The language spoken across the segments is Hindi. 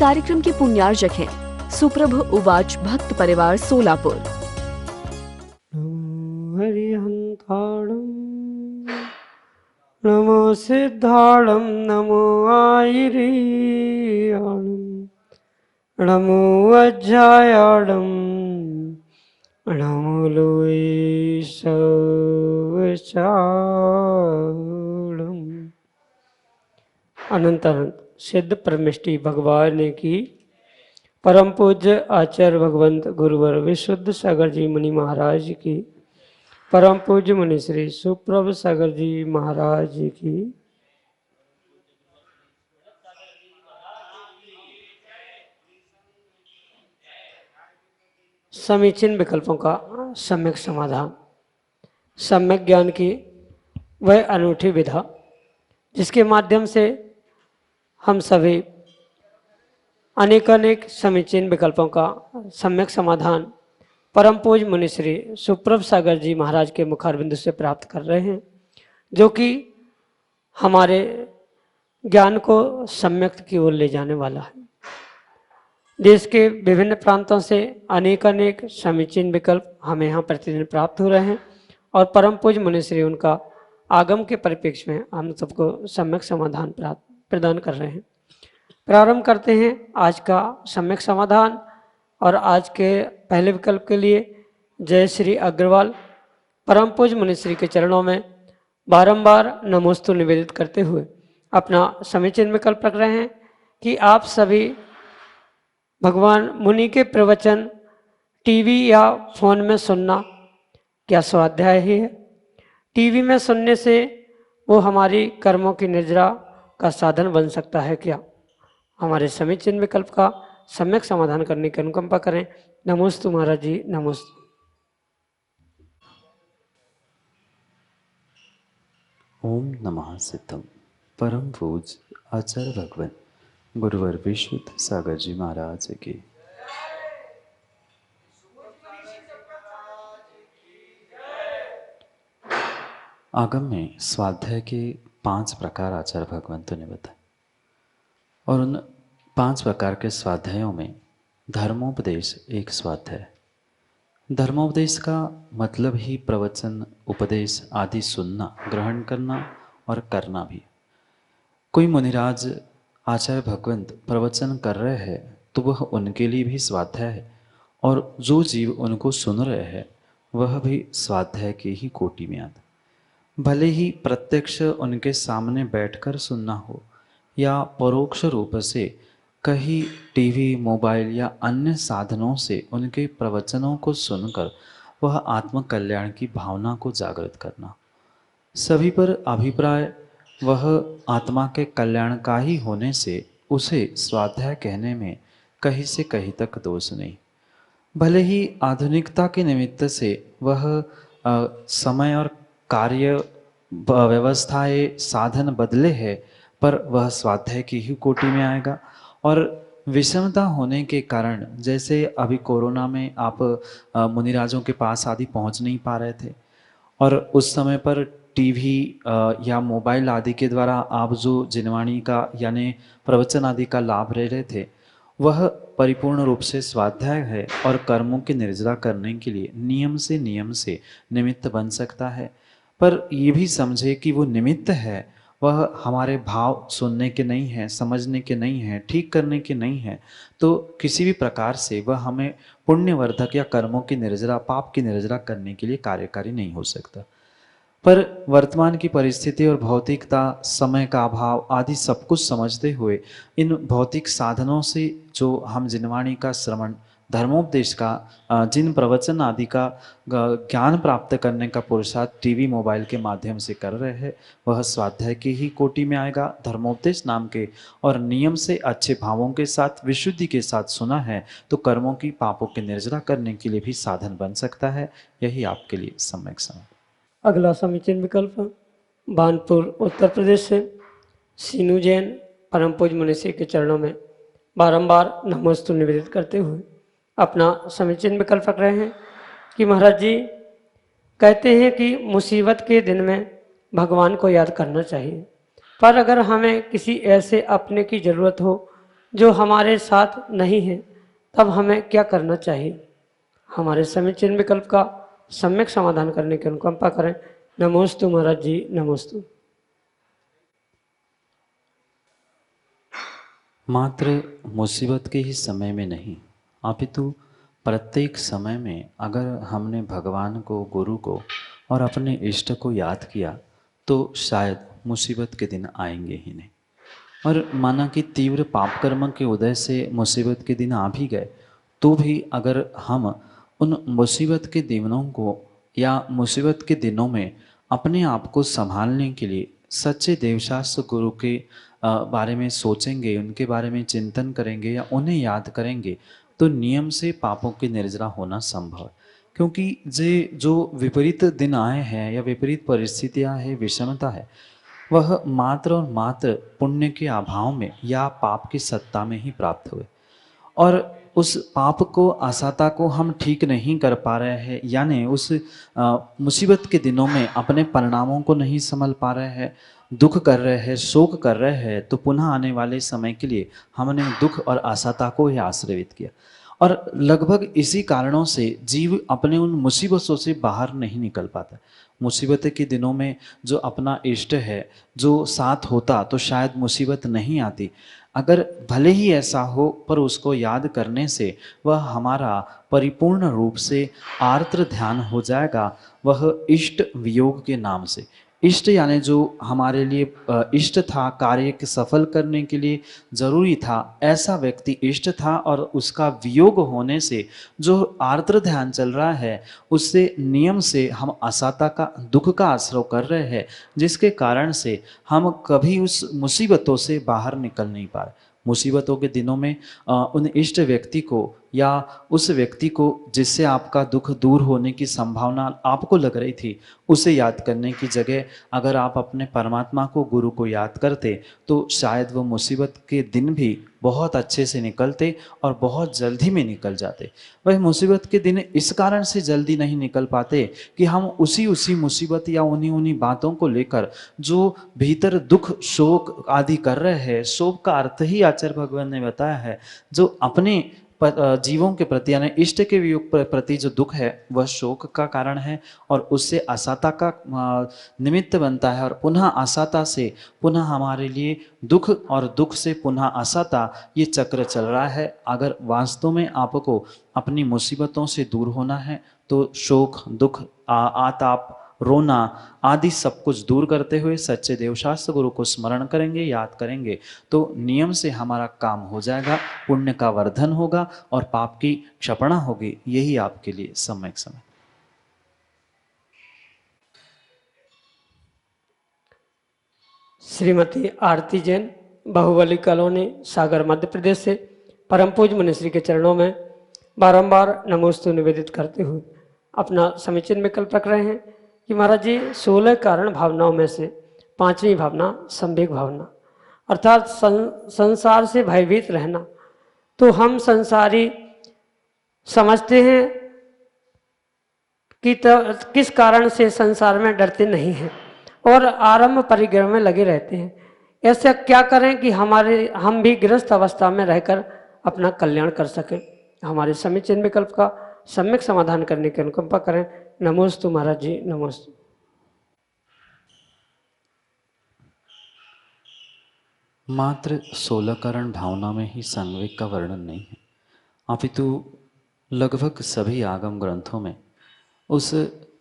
कार्यक्रम के पुण्यार्जक हैं सुप्रभ उवाच भक्त परिवार सोलापुर। हरिहंताणं नमो सिद्धाणं नमो आयिरीयाणं नमो अज्जायाणं नमो लोईशवचाणं। अनंत अनंत सिद्ध परमेष्टि भगवान ने की परम पूज्य आचार्य भगवंत गुरुवर विशुद्ध सागर जी मुनि महाराज की, परम पूज्य मुनि श्री सुप्रभ सागर जी महाराज की, समीचीन विकल्पों का सम्यक समाधान, सम्यक ज्ञान की वह अनूठी विधा जिसके माध्यम से हम सभी अनेकानेक समीचीन विकल्पों का सम्यक समाधान परम पूज्य मुनि श्री सुप्रभ सागर जी महाराज के मुखारबिंदु से प्राप्त कर रहे हैं, जो कि हमारे ज्ञान को सम्यक की ओर ले जाने वाला है। देश के विभिन्न प्रांतों से अनेकानेक समीचीन विकल्प हमें यहाँ प्रतिदिन प्राप्त हो रहे हैं और परम पूज्य मुनि श्री उनका आगम के परिप्रेक्ष्य में हम सबको सम्यक समाधान प्रदान कर रहे हैं। प्रारंभ करते हैं आज का सम्यक समाधान और आज के पहले विकल्प के लिए जय श्री अग्रवाल परम पूज्य मुनि श्री के चरणों में बारंबार नमोस्तु निवेदित करते हुए अपना समीचीन विकल्प रख रहे हैं कि आप सभी भगवान मुनि के प्रवचन टीवी या फोन में सुनना क्या स्वाध्याय ही है? टीवी में सुनने से वो हमारी कर्मों की निर्जरा का साधन बन सकता है क्या? हमारे समीचीन विकल्प का सम्यक समाधान करने की अनुकंपा करें। नमोस्तु महाराज जी, नमोस्तु। ओम नमः सिद्धम परम पूज्य आचार्य भगवान गुरुवर विशुद्ध सागर जी महाराज की। आगम में स्वाध्याय के 5 प्रकार आचार्य भगवंतों ने बताए और उन 5 प्रकार के स्वाध्यायों में धर्मोपदेश एक स्वाध्याय है। धर्मोपदेश का मतलब ही प्रवचन, उपदेश आदि सुनना, ग्रहण करना और करना भी। कोई मुनिराज आचार्य भगवंत प्रवचन कर रहे हैं तो वह उनके लिए भी स्वाध्याय है और जो जीव उनको सुन रहे हैं वह भी स्वाध्याय की ही कोटि में आता। भले ही प्रत्यक्ष उनके सामने बैठकर सुनना हो या परोक्ष रूप से कहीं टीवी, मोबाइल या अन्य साधनों से उनके प्रवचनों को सुनकर वह आत्म कल्याण की भावना को जागृत करना, सभी पर अभिप्राय वह आत्मा के कल्याण का ही होने से उसे स्वाध्याय कहने में कहीं से कहीं तक दोष नहीं। भले ही आधुनिकता के निमित्त से वह समय और कार्य व्यवस्थाएं साधन बदले हैं, पर वह स्वाध्याय की ही कोटि में आएगा। और विषमता होने के कारण, जैसे अभी कोरोना में आप मुनिराजों के पास आदि पहुंच नहीं पा रहे थे और उस समय पर टीवी या मोबाइल आदि के द्वारा आप जो जिनवाणी का यानी प्रवचन आदि का लाभ ले रहे थे, वह परिपूर्ण रूप से स्वाध्याय है और कर्मों की निर्जरा करने के लिए नियम से निमित्त बन सकता है। पर ये भी समझे कि वो निमित्त है, वह हमारे भाव सुनने के नहीं है, समझने के नहीं है, ठीक करने के नहीं है, तो किसी भी प्रकार से वह हमें पुण्यवर्धक या कर्मों की निर्जरा, पाप की निर्जरा करने के लिए कार्यकारी नहीं हो सकता। पर वर्तमान की परिस्थिति और भौतिकता, समय का अभाव आदि सब कुछ समझते हुए इन भौतिक साधनों से जो हम जिनवाणी का श्रवण, धर्मोपदेश का, जिन प्रवचन आदि का ज्ञान प्राप्त करने का पुरुषार्थ टीवी, मोबाइल के माध्यम से कर रहे हैं, वह स्वाध्याय की ही कोटि में आएगा। धर्मोपदेश नाम के और नियम से अच्छे भावों के साथ, विशुद्धि के साथ सुना है तो कर्मों की, पापों की निर्जरा करने के लिए भी साधन बन सकता है। यही आपके लिए सम्यक समय। अगला समीचीन विकल्प बानपुर उत्तर प्रदेश से सीनू जैन परम पूज्य मुनि श्री के चरणों में बारंबार नमोस्तु निवेदित करते हुए अपना समीचीन विकल्प रख रहे हैं कि महाराज जी कहते हैं कि मुसीबत के दिन में भगवान को याद करना चाहिए, पर अगर हमें किसी ऐसे अपने की ज़रूरत हो जो हमारे साथ नहीं है, तब हमें क्या करना चाहिए? हमारे समीचीन विकल्प का सम्यक समाधान करने की अनुकंपा करें। नमोस्तु महाराज जी, नमोस्तु। मात्र मुसीबत के ही समय में नहीं, अपितु प्रत्येक समय में अगर हमने भगवान को, गुरु को और अपने इष्ट को याद किया तो शायद मुसीबत के दिन आएंगे ही नहीं। और माना कि तीव्र पाप कर्म के उदय से मुसीबत के दिन आ भी गए, तो भी अगर हम उन मुसीबत के दिनों को या मुसीबत के दिनों में अपने आप को संभालने के लिए सच्चे देवशास्त्र गुरु के बारे में सोचेंगे, उनके बारे में चिंतन करेंगे या उन्हें याद करेंगे, तो नियम से पापों की निर्जरा होना संभव है। क्योंकि जो विपरीत दिन आए हैं या विपरीत परिस्थितियां है, विषमता है, वह मात्र और मात्र पुण्य के अभाव में या पाप की सत्ता में ही प्राप्त हुए। और उस पाप को, असता को हम ठीक नहीं कर पा रहे हैं, यानी उस मुसीबत के दिनों में अपने परिणामों को नहीं संभल पा रहे हैं, दुख कर रहे हैं, शोक कर रहे हैं, तो पुनः आने वाले समय के लिए हमने दुख और असता को ही आश्रवित किया। और लगभग इसी कारणों से जीव अपने उन मुसीबतों से बाहर नहीं निकल पाता। मुसीबत के दिनों में जो अपना इष्ट है, जो साथ होता, तो शायद मुसीबत नहीं आती। अगर भले ही ऐसा हो, पर उसको याद करने से वह हमारा परिपूर्ण रूप से आर्द्र ध्यान हो जाएगा, वह इष्ट वियोग के नाम से। इष्ट यानी जो हमारे लिए इष्ट था, कार्य के सफल करने के लिए जरूरी था, ऐसा व्यक्ति इष्ट था, और उसका वियोग होने से जो आर्द्र ध्यान चल रहा है, उससे नियम से हम असता का, दुख का आश्रय कर रहे हैं, जिसके कारण से हम कभी उस मुसीबतों से बाहर निकल नहीं पा रहे। मुसीबतों के दिनों में उन इष्ट व्यक्ति को या उस व्यक्ति को जिससे आपका दुख दूर होने की संभावना आपको लग रही थी, उसे याद करने की जगह अगर आप अपने परमात्मा को, गुरु को याद करते, तो शायद वो मुसीबत के दिन भी बहुत अच्छे से निकलते और बहुत जल्दी में निकल जाते। वह मुसीबत के दिन इस कारण से जल्दी नहीं निकल पाते कि हम उसी मुसीबत या उन्हीं बातों को लेकर जो भीतर दुख, शोक आदि कर रहे हैं। शोक का अर्थ ही आचार्य भगवान ने बताया है, जो अपने जीवों के प्रति यानी इष्ट के वियोग प्रति जो दुख है, वह शोक का कारण है और उससे असता का निमित्त बनता है, और पुनः असता से पुनः हमारे लिए दुख और दुख से पुनः असता, ये चक्र चल रहा है। अगर वास्तव में आपको अपनी मुसीबतों से दूर होना है, तो शोक, दुख, आताप, रोना आदि सब कुछ दूर करते हुए सच्चे देवशास्त्र गुरु को स्मरण करेंगे, याद करेंगे, तो नियम से हमारा काम हो जाएगा, पुण्य का वर्धन होगा और पाप की क्षपणा होगी। यही आपके लिए सम्यक समय। श्रीमती आरती जैन, बाहुबली कॉलोनी, सागर, मध्य प्रदेश से परम पूज्य मुनिश्री के चरणों में बारंबार नमोस्तु निवेदित करते हुए अपना समीचीन विकल्प रख रहे हैं कि महाराज जी, 16 कारण भावनाओं में से 5वीं भावना संवेग भावना, अर्थात संसार से भयभीत रहना। तो हम संसारी समझते हैं कि किस कारण से संसार में डरते नहीं हैं और आरंभ परिग्रह में लगे रहते हैं। ऐसा क्या करें कि हम भी गृहस्थ अवस्था में रहकर अपना कल्याण कर सकें? हमारे समीचीन विकल्प का सम्यक समाधान करने की अनुकंपा करें। नमोस्तु महाराज जी, नमोस्तु। मात्र 16 कारण भावना में ही संवेग का वर्णन नहीं है, अपितु लगभग सभी आगम ग्रंथों में उस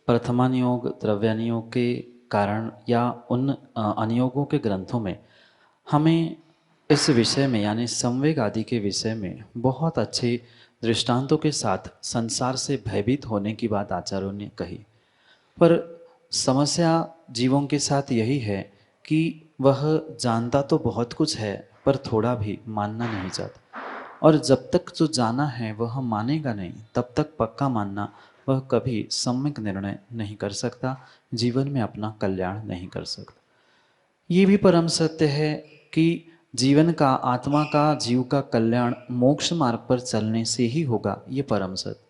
प्रथमानियोग, द्रव्यानियोग के कारण या उन अनियोगों के ग्रंथों में हमें इस विषय में यानी संवेग आदि के विषय में बहुत अच्छे दृष्टांतों के साथ संसार से भयभीत होने की बात आचार्यों ने कही। पर समस्या जीवों के साथ यही है कि वह जानता तो बहुत कुछ है, पर थोड़ा भी मानना नहीं चाहता, और जब तक जो जाना है वह मानेगा नहीं, तब तक पक्का मानना वह कभी सम्यक निर्णय नहीं कर सकता, जीवन में अपना कल्याण नहीं कर सकता। ये भी परम सत्य है कि जीवन का, आत्मा का, जीव का कल्याण मोक्ष मार्ग पर चलने से ही होगा, ये परम सत्य।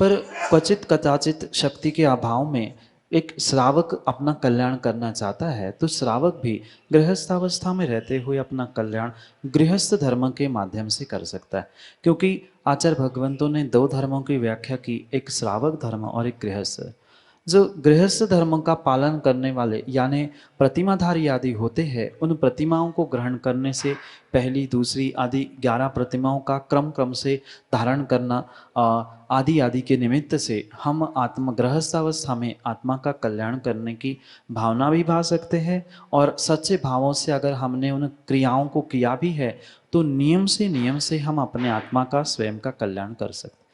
पर क्वचित कदाचित शक्ति के अभाव में एक श्रावक अपना कल्याण करना चाहता है तो श्रावक भी गृहस्थावस्था में रहते हुए अपना कल्याण गृहस्थ धर्म के माध्यम से कर सकता है, क्योंकि आचार्य भगवंतों ने दो धर्मों की व्याख्या की, एक श्रावक धर्म और एक गृहस्थ। जो गृहस्थ धर्म का पालन करने वाले यानी प्रतिमाधारी आदि होते हैं, उन प्रतिमाओं को ग्रहण करने से पहली दूसरी आदि 11 प्रतिमाओं का क्रम क्रम से धारण करना आदि आदि के निमित्त से हम आत्म गृहस्थावस्था में आत्मा का कल्याण करने की भावना भी भा सकते हैं। और सच्चे भावों से अगर हमने उन क्रियाओं को किया भी है तो नियम से हम अपने आत्मा का स्वयं का कल्याण कर सकते हैं।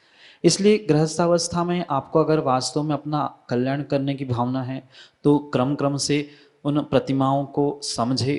इसलिए गृहस्थावस्था में आपको अगर वास्तव में अपना कल्याण करने की भावना है तो क्रम क्रम से उन प्रतिमाओं को समझे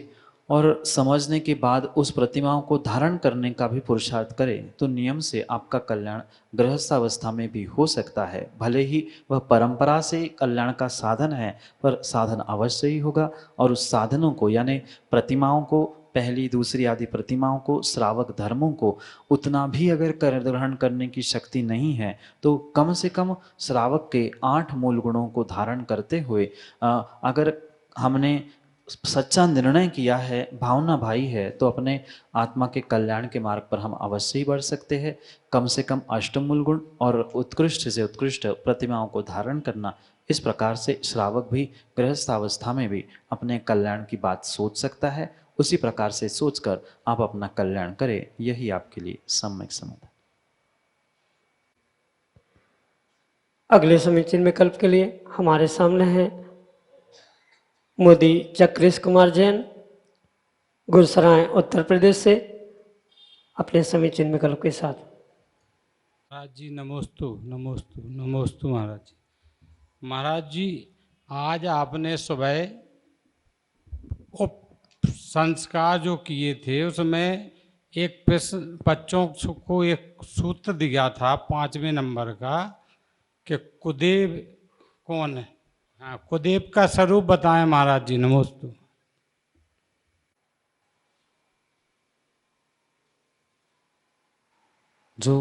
और समझने के बाद उस प्रतिमाओं को धारण करने का भी पुरुषार्थ करें, तो नियम से आपका कल्याण गृहस्थावस्था में भी हो सकता है। भले ही वह परंपरा से कल्याण का साधन है, पर साधन अवश्य ही होगा। और उस साधनों को यानी प्रतिमाओं को, पहली दूसरी आदि प्रतिमाओं को, श्रावक धर्मों को उतना भी अगर ग्रहण करने की शक्ति नहीं है तो कम से कम श्रावक के 8 मूल गुणों को धारण करते हुए अगर हमने सच्चा निर्णय किया है, भावना भाई है, तो अपने आत्मा के कल्याण के मार्ग पर हम अवश्य ही बढ़ सकते हैं। कम से कम अष्टमूल गुण और उत्कृष्ट से उत्कृष्ट प्रतिमाओं को धारण करना, इस प्रकार से श्रावक भी गृहस्थावस्था में भी अपने कल्याण की बात सोच सकता है। उसी प्रकार से सोचकर आप अपना कल्याण करें, यही आपके लिए सम्यक समाधान। अगले समीचीन विकल्प के लिए हमारे सामने है मोदी चक्रेश कुमार जैन, गुरसराय उत्तर प्रदेश से, अपने समीचीन विकल्प के साथ। महाराज जी नमोस्तु नमोस्तु नमोस्तु महाराज जी। महाराज जी, आज आपने सुबह वो संस्कार जो किए थे उसमें एक प्रश्न बच्चों को एक सूत्र दिया था 5वें नंबर का कि कुदेव कौन है। हाँ, कुदेव का स्वरूप बताएं महाराज जी। नमोस्तु। जो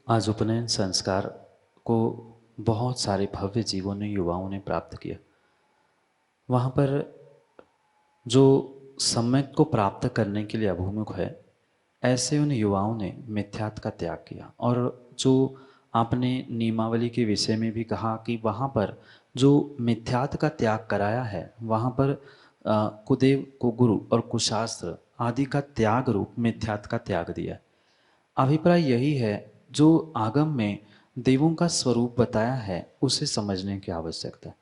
आज उपनयन संस्कार को बहुत सारे भव्य जीवों ने, युवाओं ने प्राप्त किया, वहाँ पर जो सम्यक को प्राप्त करने के लिए अभिमुख है, ऐसे उन युवाओं ने मिथ्यात्व का त्याग किया। और जो आपने नियमावली के विषय में भी कहा कि वहाँ पर जो मिथ्यात्व का त्याग कराया है, वहाँ पर कुदेव को गुरु और कुशास्त्र आदि का त्याग रूप मिथ्यात्व का त्याग दिया। अभिप्राय यही है, जो आगम में देवों का स्वरूप बताया है उसे समझने की आवश्यकता है।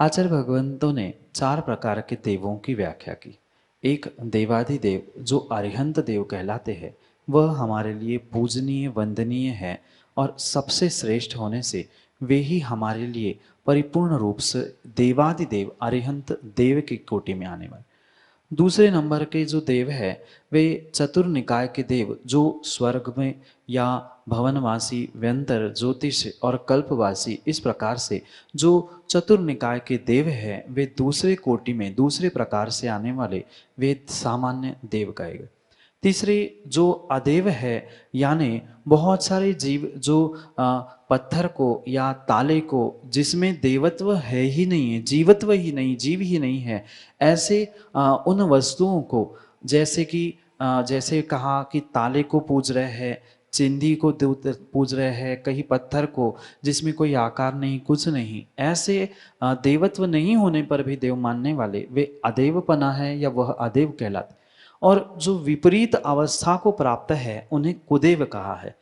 आचार्य भगवंतों ने 4 प्रकार के देवों की व्याख्या की। एक देवाधिदेव जो अरिहंत देव कहलाते हैं, वह हमारे लिए पूजनीय वंदनीय है और सबसे श्रेष्ठ होने से वे ही हमारे लिए परिपूर्ण रूप से देवाधिदेव अरिहंत देव की कोटि में आने वाले। दूसरे नंबर के जो देव है वे चतुर्निकाय के देव, जो स्वर्ग में या भवनवासी, व्यंतर, ज्योतिष और कल्पवासी, इस प्रकार से जो चतुर्निकाय के देव हैं वे दूसरे कोटि में दूसरे प्रकार से आने वाले वे सामान्य देव कहे गए। तीसरे जो अदेव है, यानी बहुत सारे जीव जो पत्थर को या ताले को, जिसमें देवत्व है ही नहीं है, जीवत्व ही नहीं, जीव ही नहीं है, ऐसे उन वस्तुओं को, जैसे कि जैसे कहा कि ताले को पूज रहे हैं, चिंदी को पूज रहे हैं, कहीं पत्थर को जिसमें कोई आकार नहीं, कुछ नहीं, ऐसे देवत्व नहीं होने पर भी देव मानने वाले वे अदेवपना है या वह अदेव कहलाते। और जो विपरीत अवस्था को प्राप्त है उन्हें कुदेव कहा है।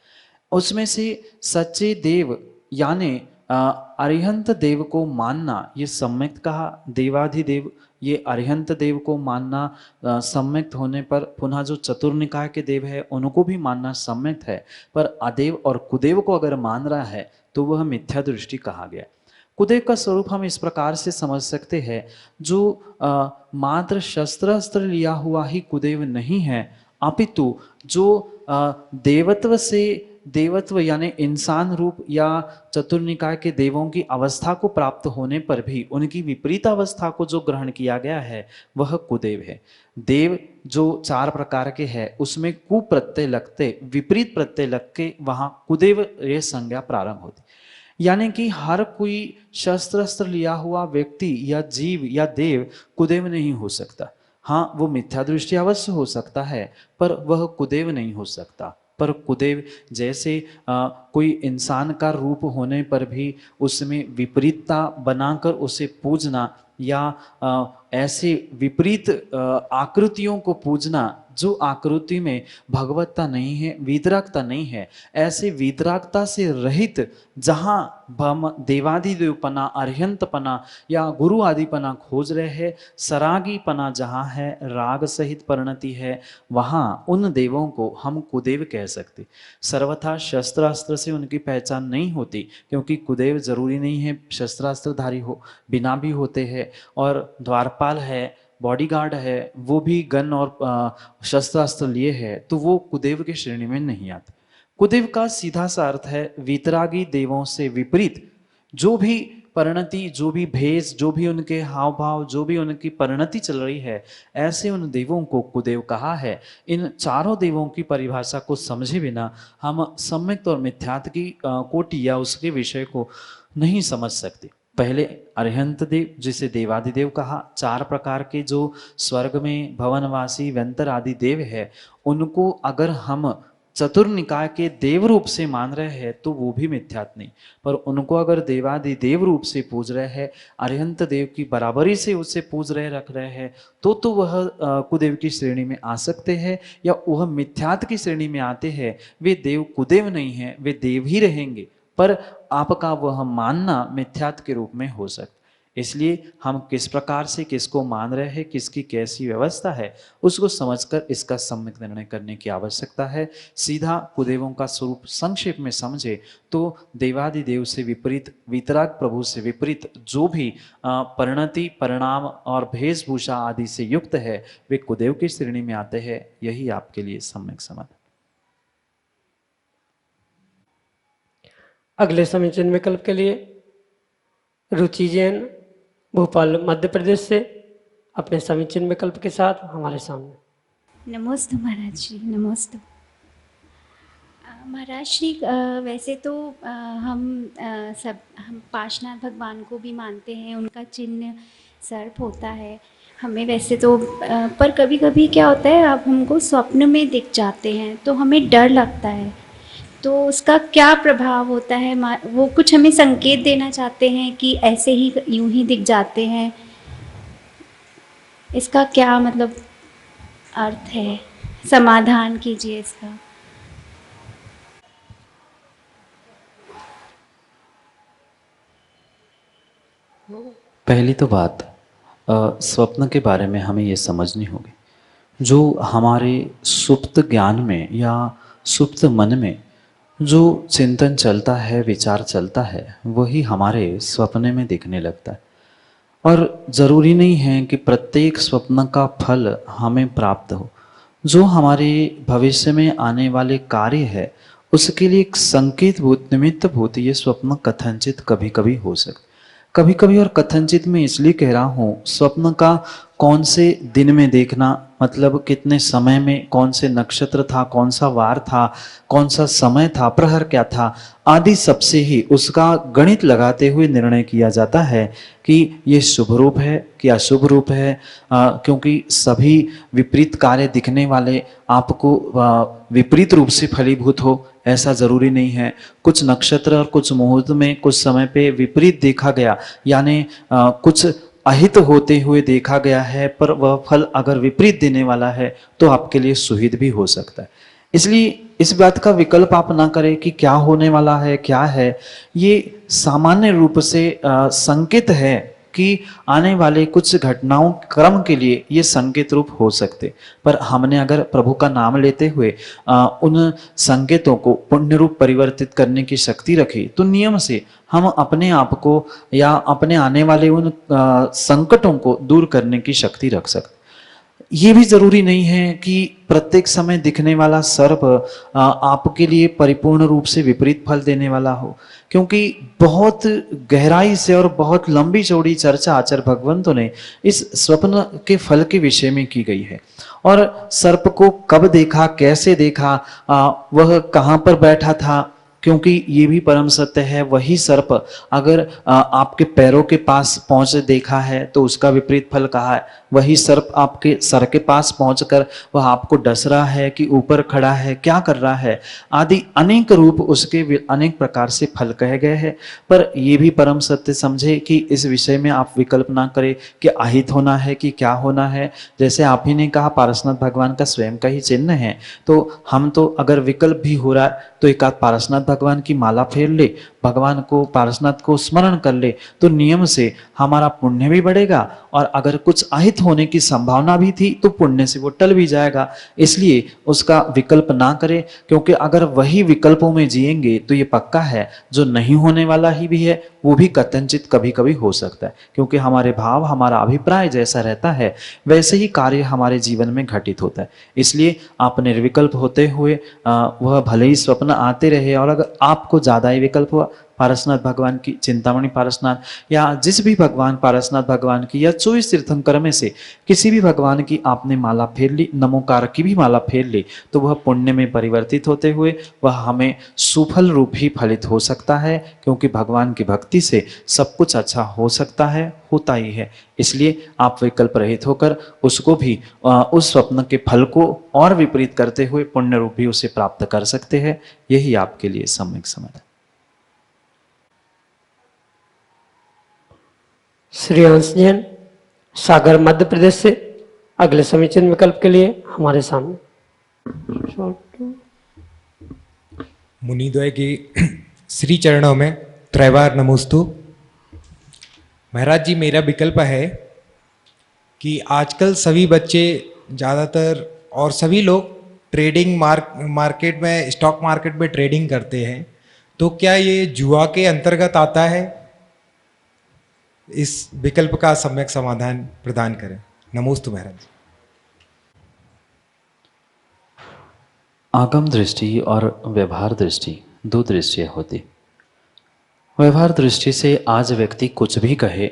उसमें से सच्चे देव यानी अरिहंत देव को मानना ये सम्यक कहा। देवाधिदेव ये अरिहंत देव को मानना सम्यक होने पर, पुनः जो चतुर्निकाय के देव है उनको भी मानना सम्यक है, पर अदेव और कुदेव को अगर मान रहा है तो वह मिथ्या दृष्टि कहा गया। कुदेव का स्वरूप हम इस प्रकार से समझ सकते हैं, जो मात्र शस्त्र अस्त्र लिया हुआ ही कुदेव नहीं है, अपितु जो देवत्व से देवत्व यानी इंसान रूप या चतुर्निकाय के देवों की अवस्था को प्राप्त होने पर भी उनकी विपरीत अवस्था को जो ग्रहण किया गया है वह कुदेव है। देव जो 4 प्रकार के हैं उसमें कुप्रत्यय लगते, विपरीत प्रत्यय लग के वहां कुदेव ये संज्ञा प्रारंभ होती। यानी कि हर कोई शस्त्र अस्त्र लिया हुआ व्यक्ति या जीव या देव कुदेव नहीं हो सकता। हाँ, वो मिथ्या दृष्टि अवश्य हो सकता है, पर वह कुदेव नहीं हो सकता। पर कुदेव जैसे कोई इंसान का रूप होने पर भी उसमें विपरीतता बनाकर उसे पूजना या ऐसे विपरीत आकृतियों को पूजना जो आकृति में भगवत्ता नहीं है, वीतरागता नहीं है, ऐसे वीतरागता से रहित जहाँ देवादिदेवपना, अर्हंतपना या गुरु आदिपना खोज रहे हैं, सरागीपना जहाँ है, राग सहित परिणति है, वहाँ उन देवों को हम कुदेव कह सकते। सर्वथा शस्त्रास्त्र से उनकी पहचान नहीं होती, क्योंकि कुदेव जरूरी नहीं है शस्त्रास्त्रधारी हो, बिना भी होते हैं। और द्वारपाल है, बॉडीगार्ड है, वो भी गन और शस्त्रास्त्र लिए है, तो वो कुदेव की श्रेणी में नहीं आते। कुदेव का सीधा सा अर्थ है वीतरागी देवों से विपरीत जो भी परिणति, जो भी भेष, जो भी उनके हाव भाव, जो भी उनकी परिणति चल रही है, ऐसे उन देवों को कुदेव कहा है। इन चारों देवों की परिभाषा को समझे बिना हम सम्यक और मिथ्यात्व की कोटि या उसके विषय को नहीं समझ सकते। पहले अर्हंत देव, जिसे देवादिदेव कहा, 4 प्रकार के जो स्वर्ग में भवनवासी व्यंतर आदि देव है, उनको अगर हम चतुर्निकाय के देव रूप से मान रहे हैं तो वो भी मिथ्यात्व नहीं, पर उनको अगर देवादिदेव रूप से पूज रहे हैं, अर्हंत देव की बराबरी से उसे पूज रहे रख रहे हैं, तो वह कुदेव की श्रेणी में आ सकते हैं, या वह मिथ्यात्व की श्रेणी में आते हैं। वे देव कुदेव नहीं है, वे देव ही रहेंगे, पर आपका वह मानना मिथ्यात्व के रूप में हो सकता। इसलिए हम किस प्रकार से किसको मान रहे हैं, किसकी कैसी व्यवस्था है, उसको समझकर इसका सम्यक निर्णय करने की आवश्यकता है। सीधा कुदेवों का स्वरूप संक्षेप में समझे तो देवादिदेव से विपरीत, वीतराग प्रभु से विपरीत जो भी परिणति, परिणाम और वेशभूषा आदि से युक्त है, वे कुदेव की श्रेणी में आते हैं। यही आपके लिए सम्यक समाधान। अगले समीचीन विकल्प के लिए रुचि जैन भोपाल मध्य प्रदेश से अपने समीचीन विकल्प के साथ हमारे सामने। नमस्ते महाराज जी, नमस्ते महाराज जी। वैसे तो हम 5 भगवान को भी मानते हैं, उनका चिन्ह सर्प होता है हमें वैसे तो, पर कभी कभी क्या होता है, आप हमको स्वप्न में दिख जाते हैं तो हमें डर लगता है, तो उसका क्या प्रभाव होता है? वो कुछ हमें संकेत देना चाहते हैं कि ऐसे ही यूं ही दिख जाते हैं, इसका क्या मतलब अर्थ है? समाधान कीजिए इसका। पहली तो बात, स्वप्न के बारे में हमें ये समझनी होगी, जो हमारे सुप्त ज्ञान में या सुप्त मन में जो चिंतन चलता है, विचार चलता है, वही हमारे स्वप्न में दिखने लगता है। और ज़रूरी नहीं है कि प्रत्येक स्वप्न का फल हमें प्राप्त हो। जो हमारे भविष्य में आने वाले कार्य है, उसके लिए एक संकेत भूत, निमित्त भूत ये स्वप्न कथनचित कभी कभी हो सकते, कभी कभी। और कथनचित में इसलिए कह रहा हूँ, स्वप्न का कौन से दिन में देखना, मतलब कितने समय में, कौन से नक्षत्र था, कौन सा वार था, कौन सा समय था, प्रहर क्या था, आदि सबसे ही उसका गणित लगाते हुए निर्णय किया जाता है कि ये शुभ रूप है कि अशुभ रूप है। क्योंकि सभी विपरीत कार्य दिखने वाले आपको विपरीत रूप से फलीभूत हो ऐसा जरूरी नहीं है। कुछ नक्षत्र और कुछ मुहूर्त में कुछ समय पे विपरीत देखा गया, यानी कुछ अहित होते हुए देखा गया है, पर वह फल अगर विपरीत देने वाला है तो आपके लिए सुहित भी हो सकता है। इसलिए इस बात का विकल्प आप ना करें कि क्या होने वाला है, क्या है। ये सामान्य रूप से संकेत है कि आने वाले कुछ घटनाओं क्रम के लिए ये संकेत रूप हो सकते, पर हमने अगर प्रभु का नाम लेते हुए उन संकेतों को पुण्य रूप परिवर्तित करने की शक्ति रखी, तो नियम से हम अपने आप को या अपने आने वाले उन संकटों को दूर करने की शक्ति रख सकते। ये भी जरूरी नहीं है कि प्रत्येक समय दिखने वाला सर्प आपके लिए परिपूर्ण रूप से विपरीत फल देने वाला हो, क्योंकि बहुत गहराई से और बहुत लंबी चौड़ी चर्चा आचार्य भगवंतों ने इस स्वप्न के फल के विषय में की गई है। और सर्प को कब देखा, कैसे देखा, वह कहाँ पर बैठा था, क्योंकि ये भी परम सत्य है। वही सर्प अगर आपके पैरों के पास पहुंच देखा है तो उसका विपरीत फल कहा है। वही सर्प आपके सर के पास पहुंचकर वह आपको डस रहा है कि ऊपर खड़ा है, क्या कर रहा है, आदि अनेक रूप उसके अनेक प्रकार से फल कहे गए हैं। पर ये भी परम सत्य समझे कि इस विषय में आप विकल्प ना करें कि आहित होना है कि क्या होना है। जैसे आप ही ने कहा पारसनाथ भगवान का स्वयं का ही चिन्ह है, तो हम तो अगर विकल्प भी हो रहा है तो एक आध पारसनाथ भगवान की माला फेर ले, भगवान को पारसनाथ को स्मरण कर ले, तो नियम से हमारा पुण्य भी बढ़ेगा और अगर कुछ अहित होने की संभावना भी थी तो पुण्य से वो टल भी जाएगा। इसलिए उसका विकल्प ना करें, क्योंकि अगर वही विकल्पों में जिएंगे तो ये पक्का है जो नहीं होने वाला ही भी है वो भी कथनचित कभी कभी हो सकता है। क्योंकि हमारे भाव, हमारा अभिप्राय जैसा रहता है वैसे ही कार्य हमारे जीवन में घटित होता है। इसलिए आप निर्विकल्प होते हुए वह भले ही स्वप्न आते रहे, और अगर आपको ज्यादा ही विकल्प हुआ पारसनाथ भगवान की, चिंतामणि पारसनाथ या जिस भी भगवान पारसनाथ भगवान की या 24 तीर्थंकर में से किसी भी भगवान की आपने माला फेर ली, नमोकार की भी माला फेर ली, तो वह पुण्य में परिवर्तित होते हुए वह हमें सुफल रूप ही फलित हो सकता है। क्योंकि भगवान की भक्ति से सब कुछ अच्छा हो सकता है, होता ही है। इसलिए आप विकल्प रहित होकर उसको भी उस स्वप्न के फल को और विपरीत करते हुए पुण्य रूप भी उसे प्राप्त कर सकते हैं। यही आपके लिए सम्यक समाधान। श्रेयांश जैन, सागर, मध्य प्रदेश से अगले समीचीन विकल्प के लिए हमारे सामने। मुनिद्वय की श्री चरणों में त्रैवार नमोस्तु। महाराज जी, मेरा विकल्प है कि आजकल सभी बच्चे ज़्यादातर और सभी लोग ट्रेडिंग मार्केट में, स्टॉक मार्केट में ट्रेडिंग करते हैं, तो क्या ये जुआ के अंतर्गत आता है? इस विकल्प का सम्यक समाधान प्रदान करें। नमोस्तु महाराज। आगम दृष्टि और व्यवहार दृष्टि दो दृष्टियाँ होती। व्यवहार दृष्टि से आज व्यक्ति कुछ भी कहे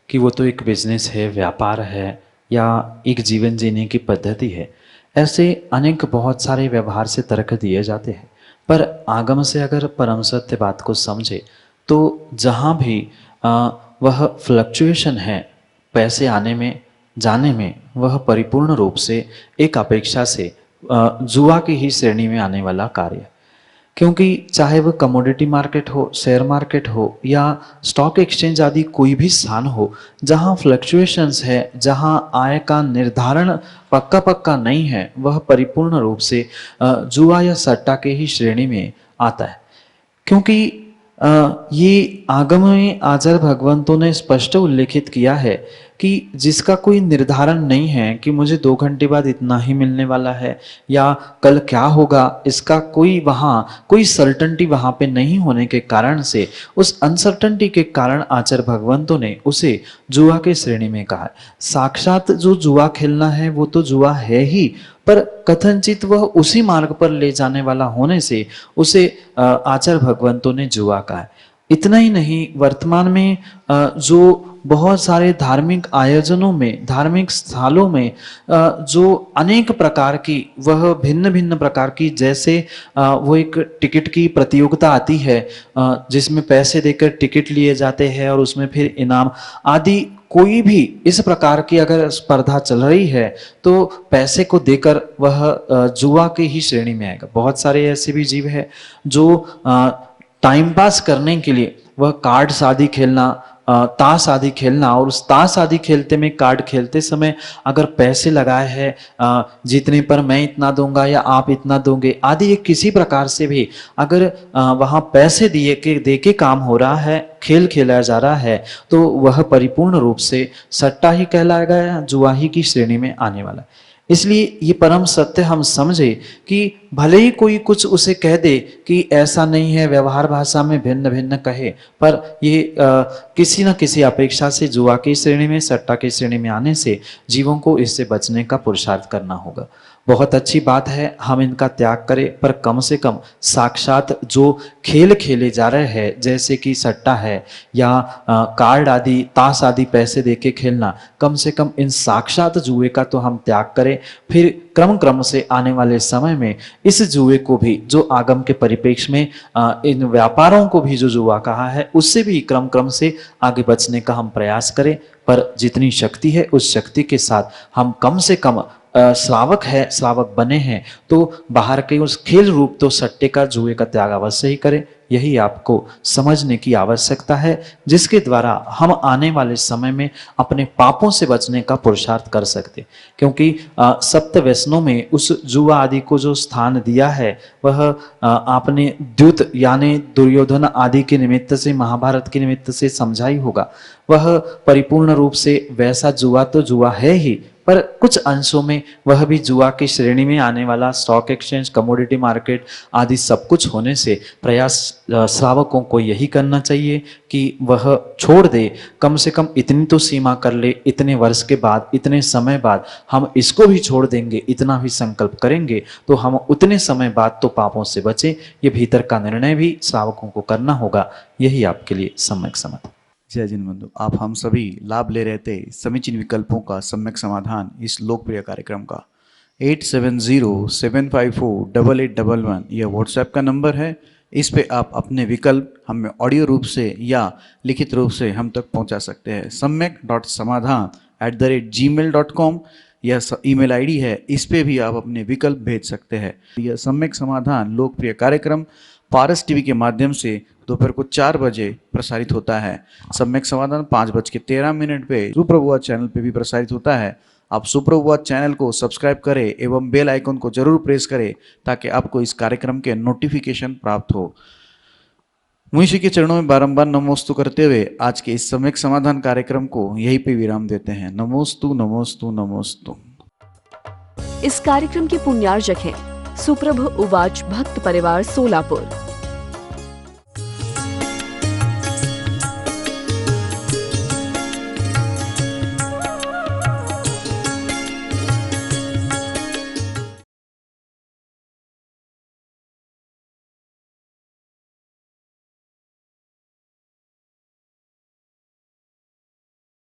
कि वो तो एक बिजनेस है, व्यापार है या एक जीवन जीने की पद्धति है, ऐसे अनेक बहुत सारे व्यवहार से तर्क दिए जाते हैं। पर आगम से अगर परम सत्य बात को समझे तो जहाँ भी वह फ्लक्चुएशन है पैसे आने में जाने में, वह परिपूर्ण रूप से एक अपेक्षा से जुआ की ही श्रेणी में आने वाला कार्य। क्योंकि चाहे वह कमोडिटी मार्केट हो, शेयर मार्केट हो या स्टॉक एक्सचेंज आदि कोई भी स्थान हो, जहां फ्लक्चुएशंस है, जहां आय का निर्धारण पक्का नहीं है, वह परिपूर्ण रूप से जुआ या सट्टा के ही श्रेणी में आता है। क्योंकि ये आगम में आचार्य भगवंतों ने स्पष्ट उल्लेखित किया है कि जिसका कोई निर्धारण नहीं है कि मुझे 2 घंटे बाद इतना ही मिलने वाला है या कल क्या होगा, इसका कोई सर्टेनिटी वहां पे नहीं होने के कारण से, उस अनसर्टेनिटी के कारण आचार्य भगवंतों ने उसे जुआ के श्रेणी में कहा है। साक्षात जो जुआ खेलना है वो तो जुआ है ही, पर कथनचित वह उसी मार्ग पर ले जाने वाला होने से उसे आचार्य भगवंतों ने जुआ कहा है। इतना ही नहीं, वर्तमान में जो बहुत सारे धार्मिक आयोजनों में, धार्मिक स्थलों में जो अनेक प्रकार की, वह भिन्न भिन्न प्रकार की, जैसे वो एक टिकट की प्रतियोगिता आती है जिसमें पैसे देकर टिकट लिए जाते हैं और उसमें फिर इनाम आदि, कोई भी इस प्रकार की अगर स्पर्धा चल रही है तो पैसे को देकर वह जुआ की ही श्रेणी में आएगा। बहुत सारे ऐसे भी जीव है जो टाइम पास करने के लिए वह कार्ड्स आदि खेलना, ताश आदि खेलना, और उस ताश आदि खेलते में, कार्ड खेलते समय अगर पैसे लगाए हैं जीतने पर मैं इतना दूंगा या आप इतना दोगे आदि, एक किसी प्रकार से भी अगर वहां पैसे दे के काम हो रहा है, खेल खेला जा रहा है, तो वह परिपूर्ण रूप से सट्टा ही कहलाएगा या जुआ ही की श्रेणी में आने वाला। इसलिए ये परम सत्य हम समझे कि भले ही कोई कुछ उसे कह दे कि ऐसा नहीं है, व्यवहार भाषा में भिन्न भिन्न कहे, पर ये किसी न किसी अपेक्षा से जुआ की श्रेणी में, सट्टा की श्रेणी में आने से जीवों को इससे बचने का पुरुषार्थ करना होगा। बहुत अच्छी बात है, हम इनका त्याग करें, पर कम से कम साक्षात जो खेल खेले जा रहे हैं, जैसे कि सट्टा है या कार्ड आदि, ताश आदि पैसे देके खेलना, कम से कम इन साक्षात जुए का तो हम त्याग करें। फिर क्रम क्रम से आने वाले समय में इस जुए को भी, जो आगम के परिप्रेक्ष्य में इन व्यापारों को भी जो जुआ कहा है, उससे भी क्रम क्रम से आगे बचने का हम प्रयास करें। पर जितनी शक्ति है उस शक्ति के साथ हम कम से कम श्रावक बने हैं तो बाहर के उस खेल रूप तो सट्टे का, जुए का त्याग अवश्य ही करें। यही आपको समझने की आवश्यकता है, जिसके द्वारा हम आने वाले समय में अपने पापों से बचने का पुरुषार्थ कर सकते। क्योंकि सप्त व्यसनों में उस जुआ आदि को जो स्थान दिया है, वह आपने द्युत यानी दुर्योधन आदि के निमित्त से, महाभारत के निमित्त से समझा ही होगा। वह परिपूर्ण रूप से वैसा जुआ तो जुआ है ही, पर कुछ अंशों में वह भी जुआ की श्रेणी में आने वाला स्टॉक एक्सचेंज, कमोडिटी मार्केट आदि सब कुछ होने से प्रयास श्रावकों को यही करना चाहिए कि वह छोड़ दे। कम से कम इतनी तो सीमा कर ले, इतने वर्ष के बाद, इतने समय बाद हम इसको भी छोड़ देंगे, इतना भी संकल्प करेंगे तो हम उतने समय बाद तो पापों से बचे। ये भीतर का निर्णय भी श्रावकों को करना होगा। यही आपके लिए सम्यक समाधान। जय जिन बंधु, आप हम सभी लाभ ले रहे थे समीचीन विकल्पों का सम्यक समाधान इस लोकप्रिय कार्यक्रम का। 8707548811 यह व्हाट्सएप का नंबर है। इस पे आप अपने विकल्प हमें ऑडियो रूप से या लिखित रूप से हम तक पहुंचा सकते हैं। सम्यक.समाधान@gmail.com यह ईमेल आईडी है, इस पे भी आप अपने विकल्प भेज सकते हैं। यह सम्यक समाधान लोकप्रिय कार्यक्रम पारस टीवी के माध्यम से दोपहर को 4 बजे प्रसारित होता है। सम्यक समाधान 5:13 पे सुप्रभुवाद चैनल पे भी प्रसारित होता है। आप सुप्रभुवाद चैनल को सब्सक्राइब करें एवं बेल आइकन को जरूर प्रेस करें ताकि आपको इस कार्यक्रम के नोटिफिकेशन प्राप्त हो। मुंशी के चरणों में बारंबार नमोस्तु करते हुए आज के इस सम्यक समाधान कार्यक्रम को यहीं पे विराम देते हैं। नमोस्तु नमोस्तु नमोस्तु। इस कार्यक्रम के पुण्यार्जक हैं सुप्रभ उवाच भक्त परिवार सोलापुर।